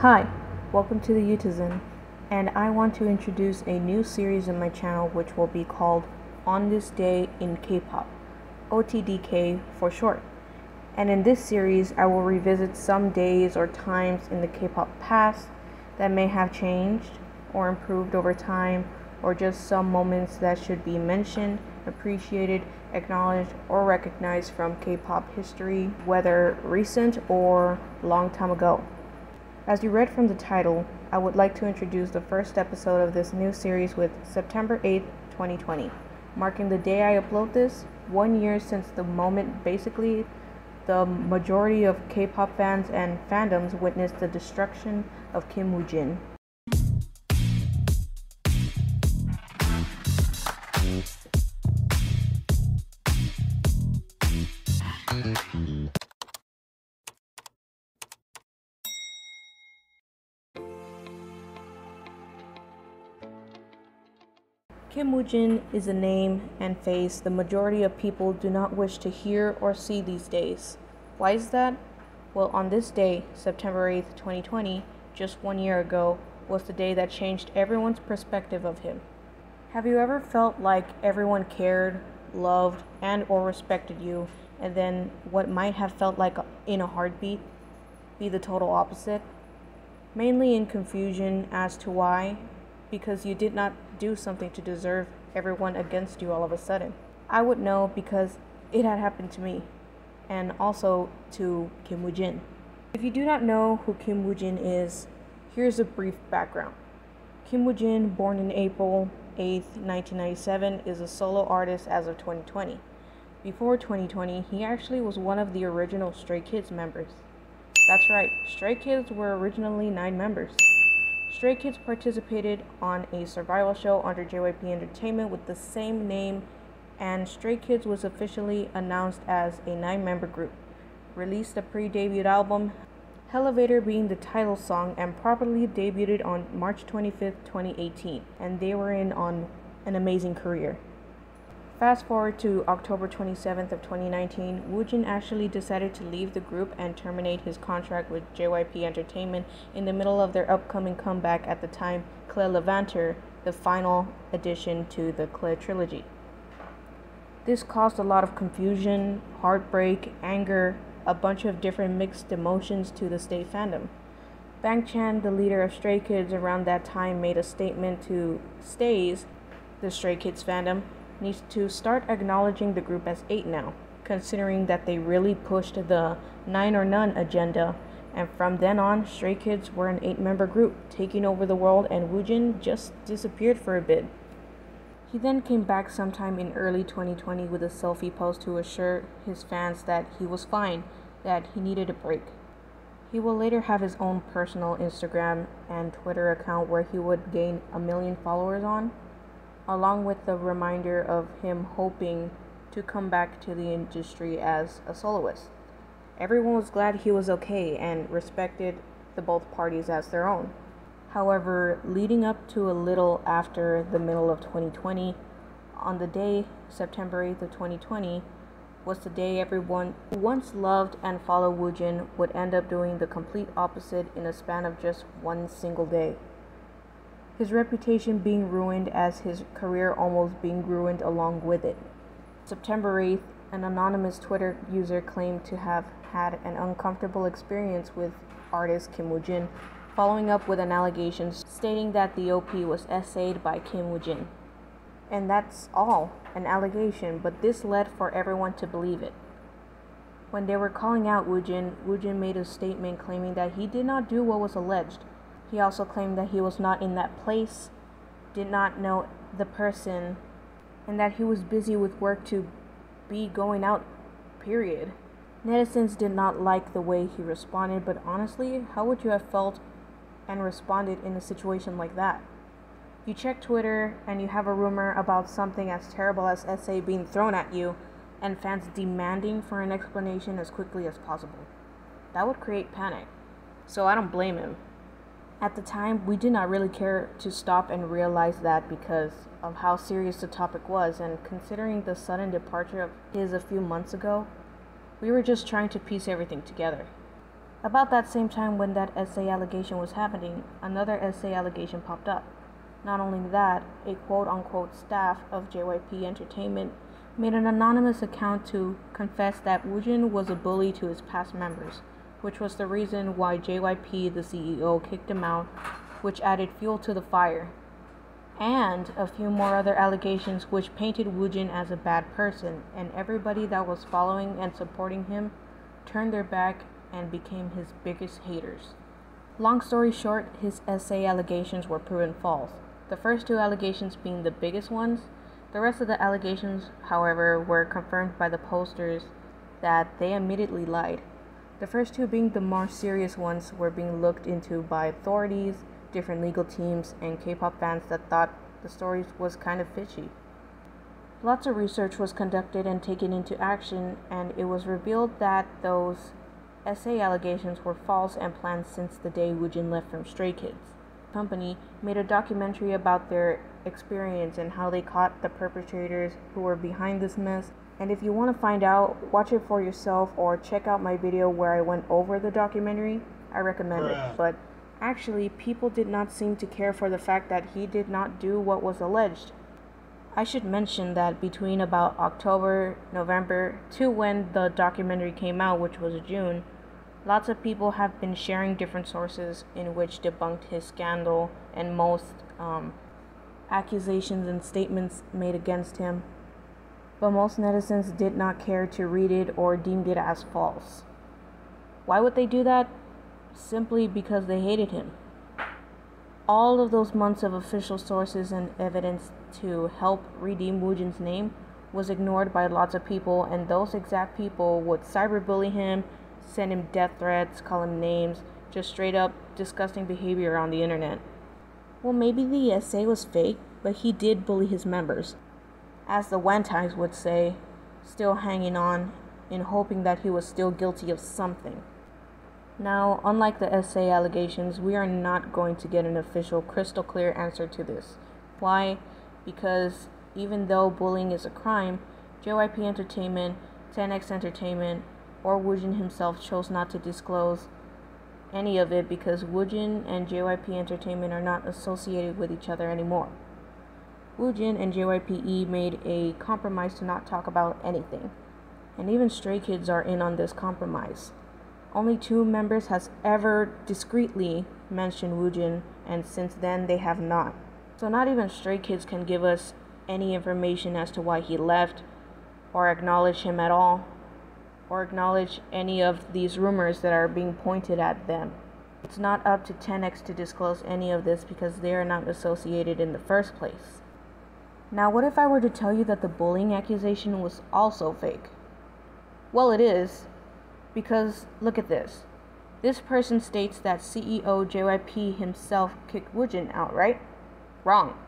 Hi, welcome to the OTDK, and I want to introduce a new series on my channel which will be called On This Day in K-Pop, OTDK for short. And in this series, I will revisit some days or times in the K-pop past that may have changed or improved over time, or just some moments that should be mentioned, appreciated, acknowledged, or recognized from K-pop history, whether recent or long time ago. As you read from the title, I would like to introduce the first episode of this new series with September 8th, 2020, marking the day I upload this, 1 year since the moment basically the majority of K-pop fans and fandoms witnessed the destruction of Kim Woojin. Kim Woojin is a name and face the majority of people do not wish to hear or see these days. Why is that? Well, on this day, September 8th, 2020, just 1 year ago, was the day that changed everyone's perspective of him. Have you ever felt like everyone cared, loved, and or respected you, and then what might have felt like in a heartbeat be the total opposite? Mainly in confusion as to why, because you did not do something to deserve everyone against you all of a sudden. I would know because it had happened to me, and also to Kim Woojin. If you do not know who Kim Woojin is, here's a brief background. Kim Woojin, born in April 8th, 1997, is a solo artist as of 2020. Before 2020, he actually was one of the original Stray Kids members. That's right, Stray Kids were originally 9 members. Stray Kids participated on a survival show under JYP Entertainment with the same name, and Stray Kids was officially announced as a 9-member group, released a pre-debut album, Elevator being the title song, and properly debuted on March 25th, 2018, and they were in on an amazing career. Fast forward to October 27th of 2019, Woojin actually decided to leave the group and terminate his contract with JYP Entertainment in the middle of their upcoming comeback, at the time Claire Levanter, the final addition to the Claire trilogy. This caused a lot of confusion, heartbreak, anger, a bunch of different mixed emotions to the Stay fandom. Bang Chan, the leader of Stray Kids around that time, made a statement to Stays, the Stray Kids fandom, needs to start acknowledging the group as 8 now, considering that they really pushed the 9 or none agenda, and from then on, Stray Kids were an 8-member group, taking over the world, and Woojin just disappeared for a bit. He then came back sometime in early 2020 with a selfie post to assure his fans that he was fine, that he needed a break. He will later have his own personal Instagram and Twitter account where he would gain 1 million followers on, along with the reminder of him hoping to come back to the industry as a soloist. Everyone was glad he was okay and respected the both parties as their own. However, leading up to a little after the middle of 2020, on the day, September 8th of 2020, was the day everyone who once loved and followed Woojin would end up doing the complete opposite in a span of just 1 single day. His reputation being ruined, as his career almost being ruined along with it. September 8th, an anonymous Twitter user claimed to have had an uncomfortable experience with artist Kim Woojin, following up with an allegation stating that the OP was essayed by Kim Woojin. And that's all, an allegation, but this led for everyone to believe it. When they were calling out Woojin, Woojin made a statement claiming that he did not do what was alleged. He also claimed that he was not in that place, did not know the person, and that he was busy with work to be going out, period. Netizens did not like the way he responded, but honestly, how would you have felt and responded in a situation like that? You check Twitter and you have a rumor about something as terrible as essay being thrown at you, and fans demanding for an explanation as quickly as possible. That would create panic, so I don't blame him. At the time, we did not really care to stop and realize that because of how serious the topic was, and considering the sudden departure of his a few months ago, we were just trying to piece everything together. About that same time when that SA allegation was happening, another SA allegation popped up. Not only that, a quote-unquote staff of JYP Entertainment made an anonymous account to confess that Woojin was a bully to his past members, which was the reason why JYP, the CEO, kicked him out, which added fuel to the fire. And a few more other allegations which painted Woojin as a bad person, and everybody that was following and supporting him turned their back and became his biggest haters. Long story short, his SA allegations were proven false. The first two allegations being the biggest ones. The rest of the allegations, however, were confirmed by the posters that they immediately lied. The first two being the more serious ones were being looked into by authorities, different legal teams, and K-pop fans that thought the story was kind of fishy. Lots of research was conducted and taken into action, and it was revealed that those SA allegations were false and planned since the day Woojin left from Stray Kids. The company made a documentary about their experience and how they caught the perpetrators who were behind this mess. And if you want to find out, watch it for yourself or check out my video where I went over the documentary. I recommend it. But actually, people did not seem to care for the fact that he did not do what was alleged. I should mention that between about October, November to when the documentary came out, which was June, lots of people have been sharing different sources in which debunked his scandal and most accusations and statements made against him. But most netizens did not care to read it or deemed it as false. Why would they do that? Simply because they hated him. All of those months of official sources and evidence to help redeem Woojin's name was ignored by lots of people, and those exact people would cyberbully him, send him death threats, call him names, just straight up disgusting behavior on the internet. Well, maybe the essay was fake, but he did bully his members. As the Wantais would say, still hanging on in hoping that he was still guilty of something. Now, unlike the essay allegations, we are not going to get an official crystal clear answer to this. Why? Because even though bullying is a crime, JYP Entertainment, 10X Entertainment, or Woojin himself chose not to disclose any of it because Woojin and JYP Entertainment are not associated with each other anymore. Woojin and JYPE made a compromise to not talk about anything, and even Stray Kids are in on this compromise. Only 2 members has ever discreetly mentioned Woojin, and since then they have not. So not even Stray Kids can give us any information as to why he left, or acknowledge him at all, or acknowledge any of these rumors that are being pointed at them. It's not up to 10X to disclose any of this because they are not associated in the first place. Now, what if I were to tell you that the bullying accusation was also fake? Well, it is, because look at this. This person states that CEO JYP himself kicked Woojin out, right? Wrong.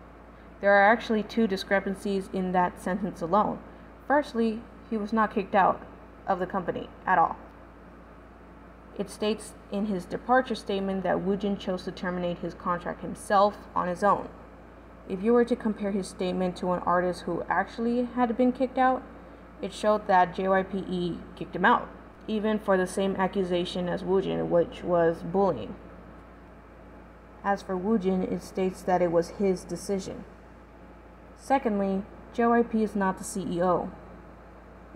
There are actually 2 discrepancies in that sentence alone. Firstly, he was not kicked out of the company at all. It states in his departure statement that Woojin chose to terminate his contract himself on his own. If you were to compare his statement to an artist who actually had been kicked out, it showed that JYPE kicked him out, even for the same accusation as Woojin, which was bullying. As for Woojin, it states that it was his decision. Secondly, JYP is not the CEO.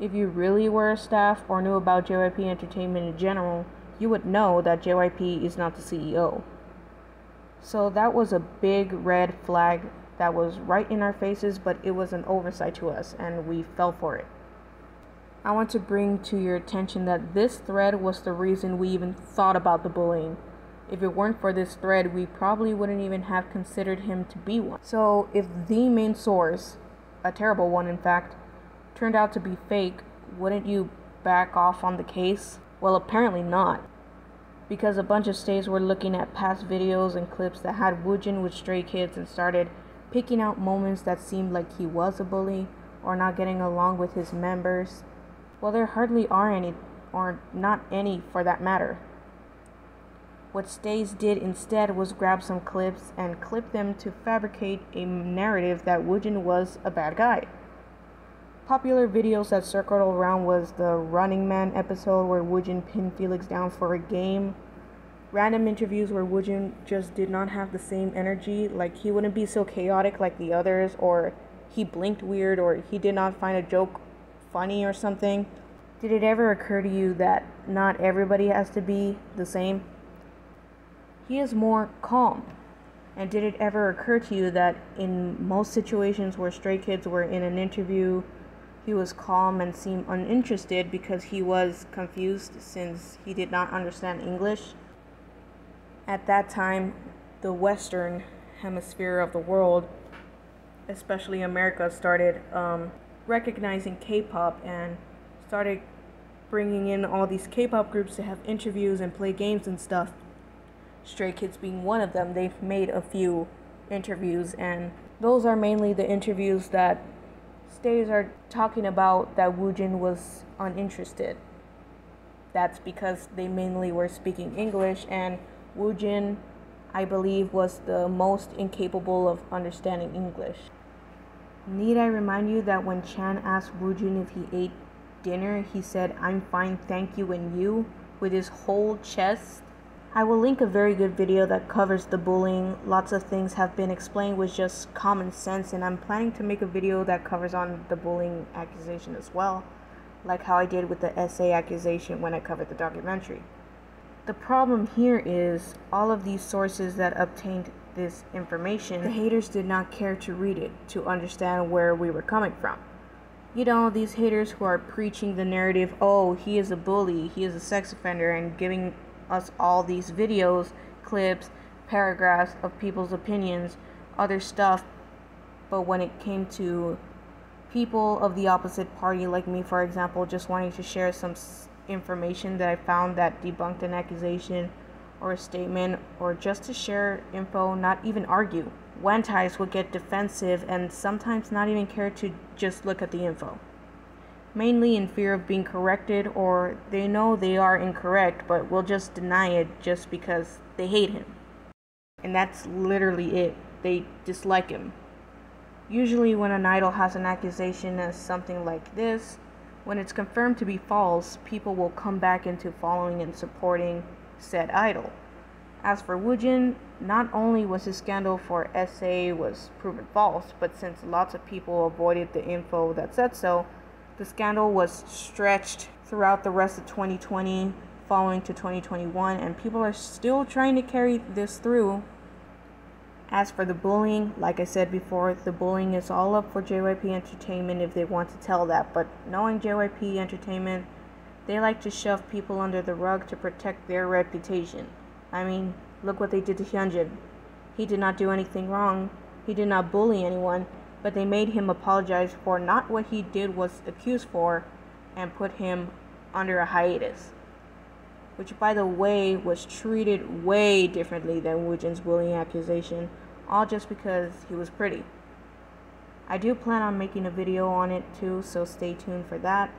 If you really were a staff or knew about JYP Entertainment in general, you would know that JYP is not the CEO. So that was a big red flag that was right in our faces, but it was an oversight to us, and we fell for it. I want to bring to your attention that this thread was the reason we even thought about the bullying. If it weren't for this thread, we probably wouldn't even have considered him to be one. So if the main source, a terrible one in fact, turned out to be fake, wouldn't you back off on the case? Well, apparently not. Because a bunch of stays were looking at past videos and clips that had Woojin with Stray Kids and started picking out moments that seemed like he was a bully or not getting along with his members. Well, there hardly are any, or not any for that matter. What Stays did instead was grab some clips and clip them to fabricate a narrative that Woojin was a bad guy. Popular videos that circled around was the Running Man episode where Woojin pinned Felix down for a game. Random interviews where Woojin just did not have the same energy, like he wouldn't be so chaotic like the others, or he blinked weird, or he did not find a joke funny or something. Did it ever occur to you that not everybody has to be the same? He is more calm. And did it ever occur to you that in most situations where Stray Kids were in an interview, he was calm and seemed uninterested because he was confused since he did not understand English? At that time, the Western hemisphere of the world, especially America, started recognizing K-pop and started bringing in all these K-pop groups to have interviews and play games and stuff. Stray Kids being one of them. They've made a few interviews, and those are mainly the interviews that stays are talking about that Woojin was uninterested. That's because they mainly were speaking English, and Woojin, I believe, was the most incapable of understanding English. Need I remind you that when Chan asked Woojin if he ate dinner, he said, "I'm fine, thank you," and you, with his whole chest? I will link a very good video that covers the bullying. Lots of things have been explained with just common sense, and I'm planning to make a video that covers on the bullying accusation as well, like how I did with the essay accusation when I covered the documentary. The problem here is all of these sources that obtained this information, the haters did not care to read it to understand where we were coming from. You know, these haters who are preaching the narrative, oh, he is a bully, he is a sex offender, and giving us all these videos, clips, paragraphs of people's opinions, other stuff. But when it came to people of the opposite party, like me, for example, just wanting to share some information that I found that debunked an accusation or a statement, or just to share info, not even argue, Wantais would get defensive and sometimes not even care to just look at the info. Mainly in fear of being corrected, or they know they are incorrect but will just deny it just because they hate him. And that's literally it. They dislike him. Usually when an idol has an accusation as something like this, when it's confirmed to be false, people will come back into following and supporting said idol. As for Woojin, not only was his scandal for SA was proven false, but since lots of people avoided the info that said so, the scandal was stretched throughout the rest of 2020, following to 2021, and people are still trying to carry this through. As for the bullying, like I said before, the bullying is all up for JYP Entertainment if they want to tell that, but knowing JYP Entertainment, they like to shove people under the rug to protect their reputation. I mean, look what they did to Hyunjin. He did not do anything wrong, he did not bully anyone, but they made him apologize for not what he did was accused for and put him under a hiatus. Which, by the way, was treated way differently than Woojin's bullying accusation, all just because he was pretty. I do plan on making a video on it too, so stay tuned for that.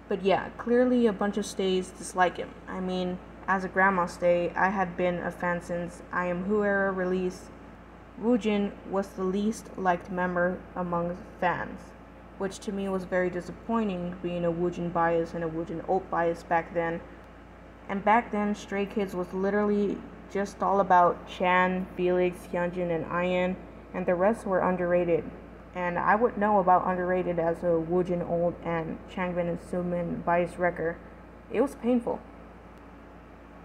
But yeah, clearly a bunch of stays dislike him. I mean, as a grandma stay, I had been a fan since I Am Who era release. Woojin was the least liked member among fans, which to me was very disappointing, being a Woojin bias and a Woojin alt bias back then. And back then, Stray Kids was literally just all about Chan, Felix, Hyunjin, and Ian, and the rest were underrated. And I would know about underrated as a Woojin old and Changbin and Sumin bias wrecker. It was painful.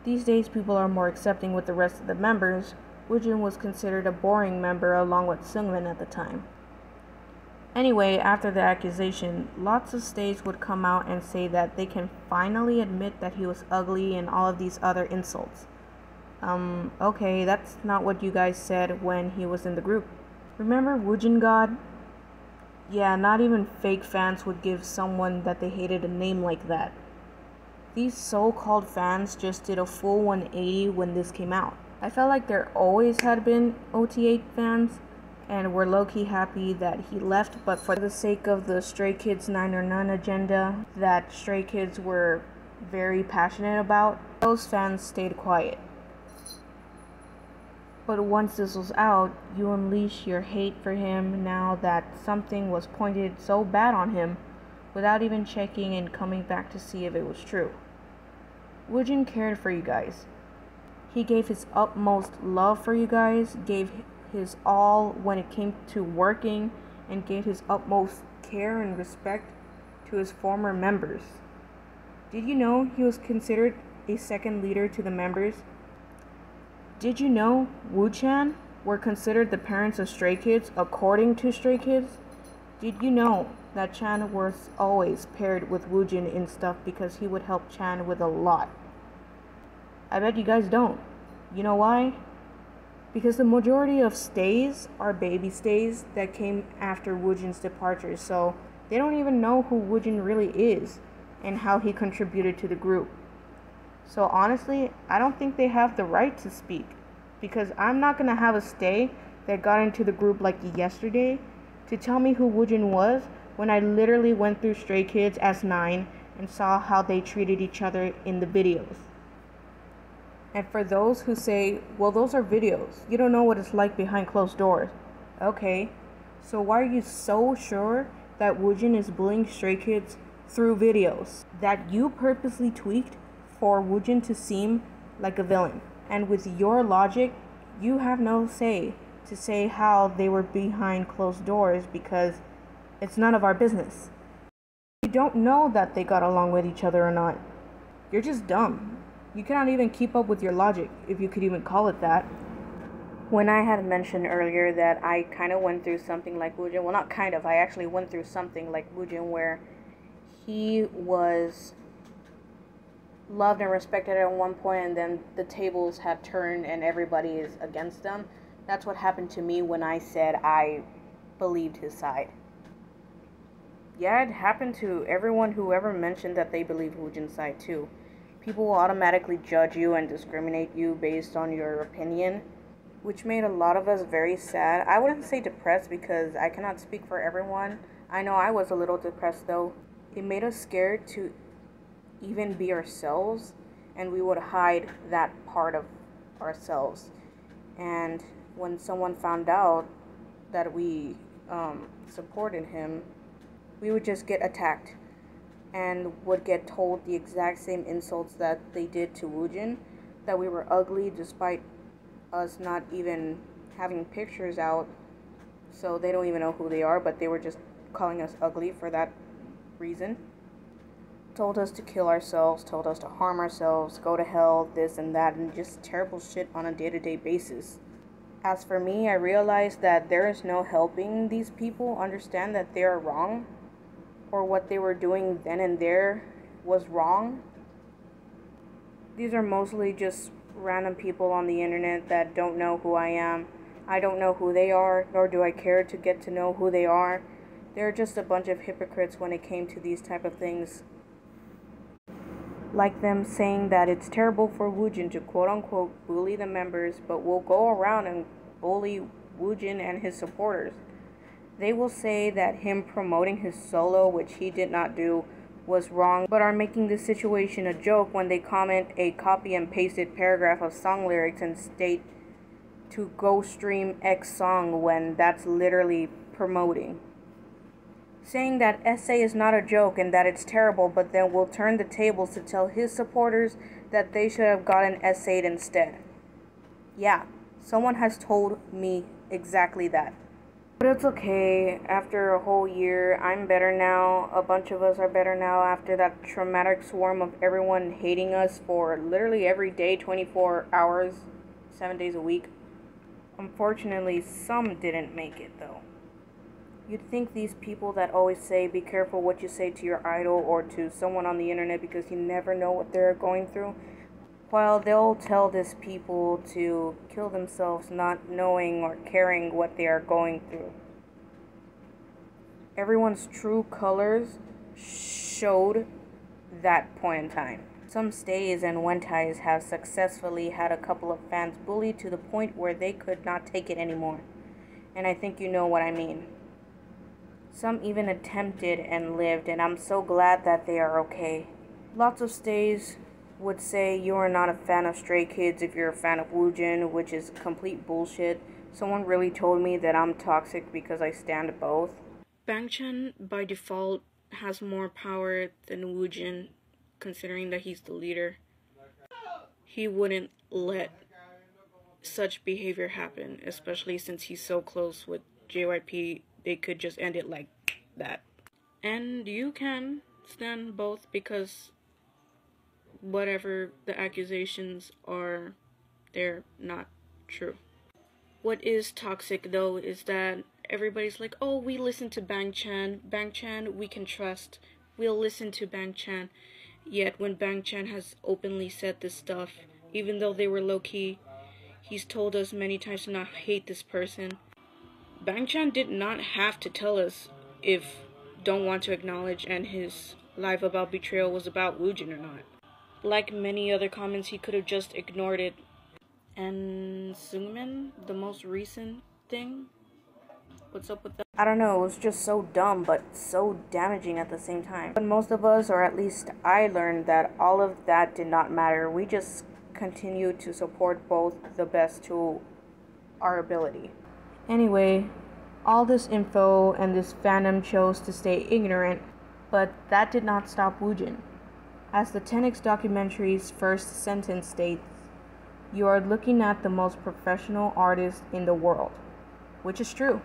These days, people are more accepting with the rest of the members. Woojin was considered a boring member along with Seungmin at the time. Anyway, after the accusation, lots of stays would come out and say that they can finally admit that he was ugly and all of these other insults. Okay, that's not what you guys said when he was in the group. Remember Woojin God? Yeah, not even fake fans would give someone that they hated a name like that. These so-called fans just did a full 180 when this came out. I felt like there always had been OT8 fans, and were low-key happy that he left, but for the sake of the Stray Kids 9 or None agenda that Stray Kids were very passionate about, those fans stayed quiet. But once this was out, you unleash your hate for him now that something was pointed so bad on him. without even checking and coming back to see if it was true. Woojin cared for you guys. He gave his utmost love for you guys, gave his all when it came to working, and gave his utmost care and respect to his former members. Did you know he was considered a second leader to the members? Did you know Woochan were considered the parents of Stray Kids according to Stray Kids? Did you know that Chan was always paired with Woojin in stuff because he would help Chan with a lot? I bet you guys don't. You know why? Because the majority of stays are baby stays that came after Woojin's departure, so they don't even know who Woojin really is and how he contributed to the group. So honestly, I don't think they have the right to speak, because I'm not gonna have a stay that got into the group like yesterday to tell me who Woojin was when I literally went through Stray Kids as 9 and saw how they treated each other in the videos. And for those who say, well, those are videos, you don't know what it's like behind closed doors. Okay, so why are you so sure that Woojin is bullying Stray Kids through videos that you purposely tweaked for Woojin to seem like a villain? And with your logic, you have no say to say how they were behind closed doors because it's none of our business. You don't know that they got along with each other or not. You're just dumb. You cannot even keep up with your logic, if you could even call it that. When I had mentioned earlier that I kind of went through something like Woojin, well, not kind of, I actually went through something like Woojin where he was loved and respected at one point and then the tables had turned and everybody is against them. That's what happened to me when I said I believed his side. Yeah, it happened to everyone who ever mentioned that they believe Woojin's side too. People will automatically judge you and discriminate you based on your opinion, which made a lot of us very sad. I wouldn't say depressed because I cannot speak for everyone. I know I was a little depressed though. It made us scared to even be ourselves, and we would hide that part of ourselves. And when someone found out that we supported him, we would just get attacked and would get told the exact same insults that they did to Woojin, that we were ugly despite us not even having pictures out, so they don't even know who they are, but they were just calling us ugly for that reason. Told us to kill ourselves, told us to harm ourselves, go to hell, this and that, and just terrible shit on a day-to-day basis. As for me, I realized that there is no helping these people understand that they are wrong, or what they were doing then and there was wrong. These are mostly just random people on the internet that don't know who I am. I don't know who they are, nor do I care to get to know who they are. They're just a bunch of hypocrites when it came to these type of things. Like them saying that it's terrible for Woojin to quote-unquote bully the members, but will go around and bully Woojin and his supporters. They will say that him promoting his solo, which he did not do, was wrong, but are making the situation a joke when they comment a copy and pasted paragraph of song lyrics and state to go stream X song when that's literally promoting. Saying that essay is not a joke and that it's terrible, but then will turn the tables to tell his supporters that they should have gotten essayed instead. Yeah, someone has told me exactly that. But it's okay. After a whole year, I'm better now. A bunch of us are better now after that traumatic swarm of everyone hating us for literally every day, 24 hours, 7 days a week. Unfortunately, some didn't make it though. You'd think these people that always say, be careful what you say to your idol or to someone on the internet because you never know what they're going through, while they'll tell these people to kill themselves not knowing or caring what they are going through. Everyone's true colors showed that point in time. Some stays and wentais have successfully had a couple of fans bullied to the point where they could not take it anymore. And I think you know what I mean. Some even attempted and lived, and I'm so glad that they are okay. Lots of stays would say you are not a fan of Stray Kids if you're a fan of Woojin, which is complete bullshit. Someone really told me that I'm toxic because I stand both. Bangchan by default has more power than Woojin, considering that he's the leader. He wouldn't let such behavior happen, especially since he's so close with JYP. They could just end it like that. And you can stand both, because whatever the accusations are, they're not true. What is toxic though is that everybody's like, oh, we listen to Bang Chan we can trust, we'll listen to Bang Chan. Yet when Bang Chan has openly said this stuff, even though they were low-key, he's told us many times to not hate this person. Bang Chan did not have to tell us if Don't Want to Acknowledge and his live about betrayal was about Woojin or not. Like many other comments, he could have just ignored it. And Seungmin, the most recent thing, what's up with that? I don't know, it was just so dumb but so damaging at the same time. But most of us, or at least I, learned that all of that did not matter. We just continue to support both the best to our ability. Anyway, all this info and this fandom chose to stay ignorant, but that did not stop Woojin. As the 10X documentary's first sentence states, you are looking at the most professional artist in the world, which is true.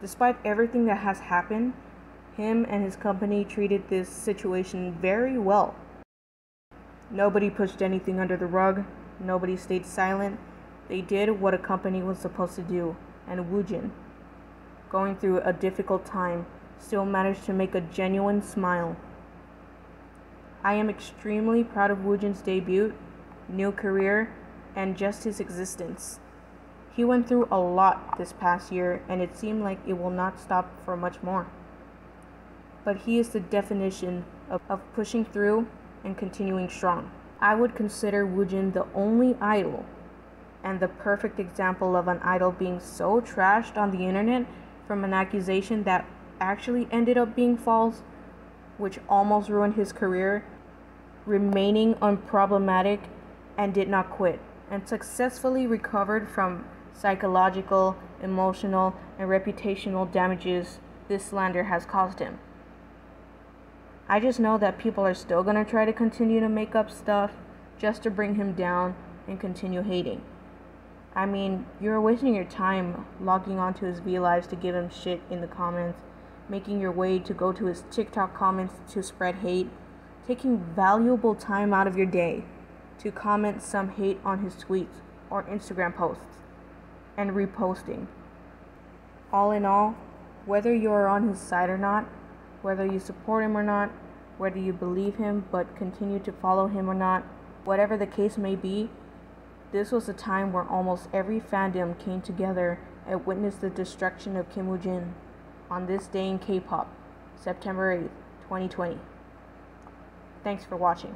Despite everything that has happened, him and his company treated this situation very well. Nobody pushed anything under the rug, nobody stayed silent. They did what a company was supposed to do, and Woojin, going through a difficult time, still managed to make a genuine smile. I am extremely proud of Woojin's debut, new career, and just his existence. He went through a lot this past year, and it seemed like it will not stop for much more. But he is the definition of pushing through and continuing strong. I would consider Woojin the only idol, and the perfect example of an idol being so trashed on the internet from an accusation that actually ended up being false, which almost ruined his career, remaining unproblematic and did not quit, and successfully recovered from psychological, emotional, and reputational damages this slander has caused him. I just know that people are still gonna try to continue to make up stuff just to bring him down and continue hating. I mean, you're wasting your time logging onto his V-Lives to give him shit in the comments, making your way to go to his TikTok comments to spread hate, taking valuable time out of your day to comment some hate on his tweets or Instagram posts, and reposting. All in all, whether you are on his side or not, whether you support him or not, whether you believe him but continue to follow him or not, whatever the case may be, this was a time where almost every fandom came together and witnessed the destruction of Kim Woojin on this day in K-pop, September 8th, 2020. Thanks for watching.